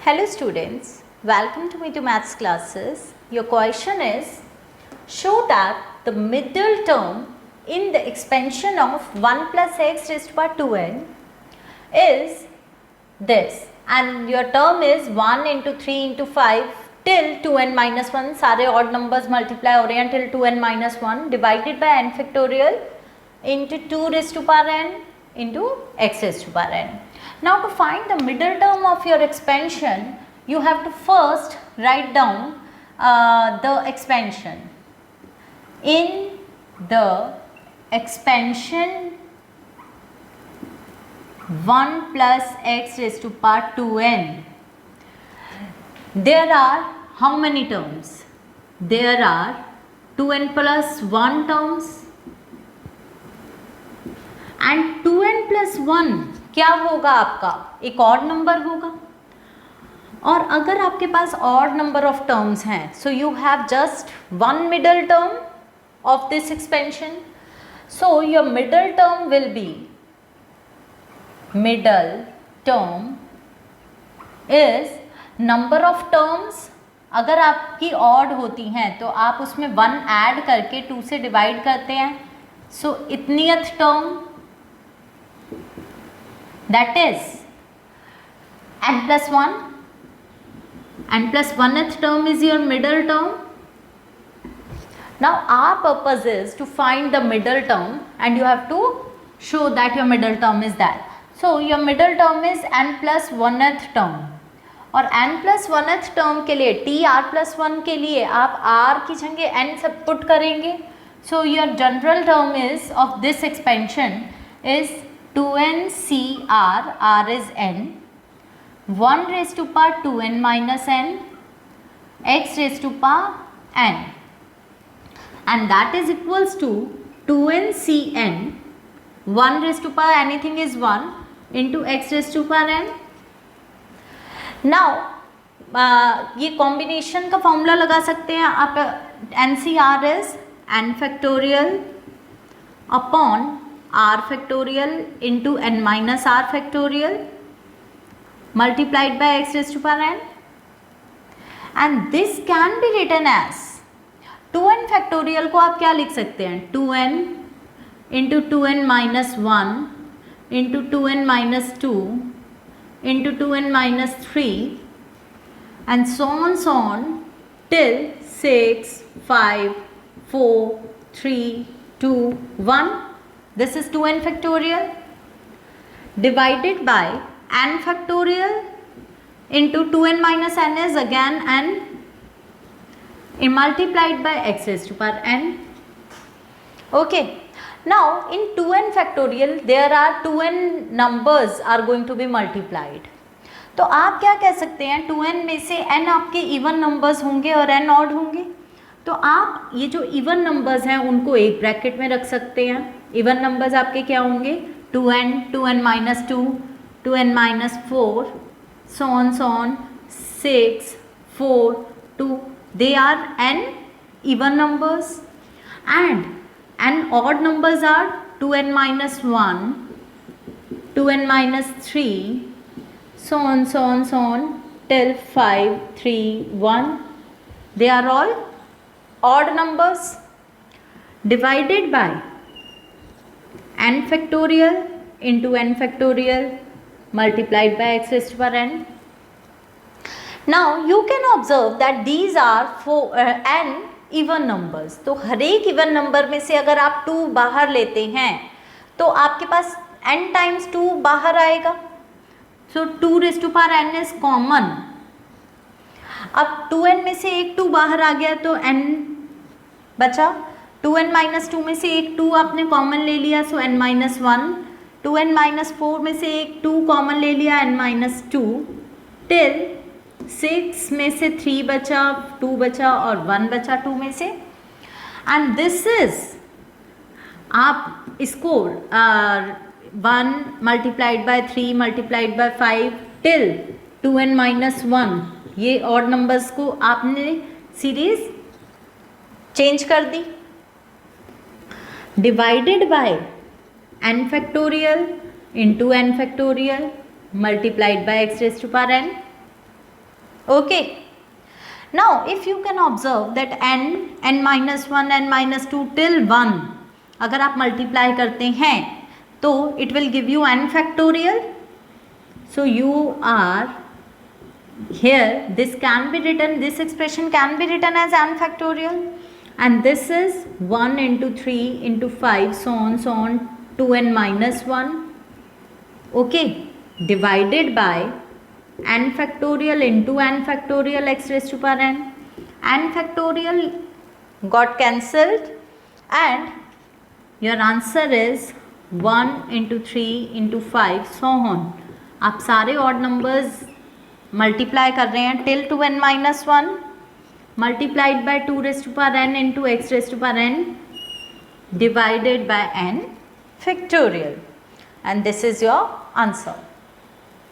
Hello students, welcome to me to maths classes. Your question is, show that the middle term in the expansion of 1 plus x raised to power 2n is this, and your term is 1 into 3 into 5 till 2n minus 1. सारे odd numbers multiply हो रहे हैं till 2n minus 1 divided by n factorial into 2 raised to power n into x raised to power n. Now to find the middle term of your expansion, you have to first write down the expansion. In the expansion 1 plus x raised to power 2n, there are how many terms? There are 2n plus 1 terms, and 2n plus 1 क्या होगा आपका? एक odd number होगा. और अगर आपके पास odd number of terms हैं, so you have just one middle term of this expansion. So your middle term will be, middle term is number of terms. अगर आपकी ऑड होती हैं तो आप उसमें 1 ऐड करके 2 से डिवाइड करते हैं. सो इतनीथ term, that is n plus 1. n plus 1th term is your middle term. Now our purpose is to find the middle term and you have to show that your middle term is that. So your middle term is n plus 1th term. और n plus 1th term के लिए t r plus 1 के लिए आप r की जगह n सब put करेंगे. So your general term is of this expansion is 2n c r, r is n, 1 raised to power 2n minus n, x raised to power n, and that is equals to 2n c n, 1 raised to power anything is 1 into x raised to power n. Now ये combination का formula लगा सकते हैं आप. N C R is n factorial upon r factorial into n minus r factorial multiplied by x raised to power n, and this can be written as 2n factorial को आप क्या लिख सकते हैं? 2n into 2n minus 1 into 2n minus 2 into 2n minus 3 and so on till 6, 5, 4, 3, 2, 1. This is 2n factorial divided by n factorial into 2n minus n is again n multiplied by x raised to power n. Okay. Now in 2n factorial there are 2n numbers are going to be multiplied. तो आप क्या कह सकते हैं? 2n में से n आपके even numbers होंगे और n ऑड होंगे. तो आप ये जो इवन नंबर्स हैं उनको एक ब्रैकेट में रख सकते हैं. इवन नंबर्स आपके क्या होंगे? 2n, 2n minus 2, 2n minus 4, so on 6, 4, 2. They are n even numbers, and n odd numbers are 2n minus 1, 2n minus 3, so on till 5, 3, 1. They are all odd numbers divided by n factorial into n factorial multiplied by x raised to power n. Now you can observe that these are n even numbers. तो हर एक even number में से अगर आप 2 बाहर लेते हैं तो आपके पास n times 2 बाहर आएगा. So 2 raised to power n is common. अब 2n में से एक 2 बाहर आ गया तो n बचा. 2n माइनस 2 में से एक 2 आपने कॉमन ले लिया, सो n माइनस 1. 2n माइनस 4 में से एक 2 कॉमन ले लिया, n माइनस 2 टिल 6 में से 3 बचा, 2 बचा और 1 बचा 2 में से. एंड दिस इज, आप इसको 1 multiplied by 3 multiplied by 5 till 2n minus 1, ये ऑड नंबर्स को आपने सीरीज चेंज कर दी. Divided by n factorial into n factorial multiplied by x raised to power n. Okay. Now if you can observe that n minus 1 n minus 2 till 1 अगर आप multiply करते हैं तो it will give you n factorial. So you are here, this can be written, this expression can be written as n factorial, and this is 1 into 3 into 5 so on to n minus 1, okay, divided by n factorial into n factorial x raised to power n factorial got cancelled, and your answer is 1 into 3 into 5 so on. आप सारे odd numbers multiply कर रहे हैं till two n minus 1 multiplied by 2 raise to power n into x raise to power n divided by n factorial, and this is your answer.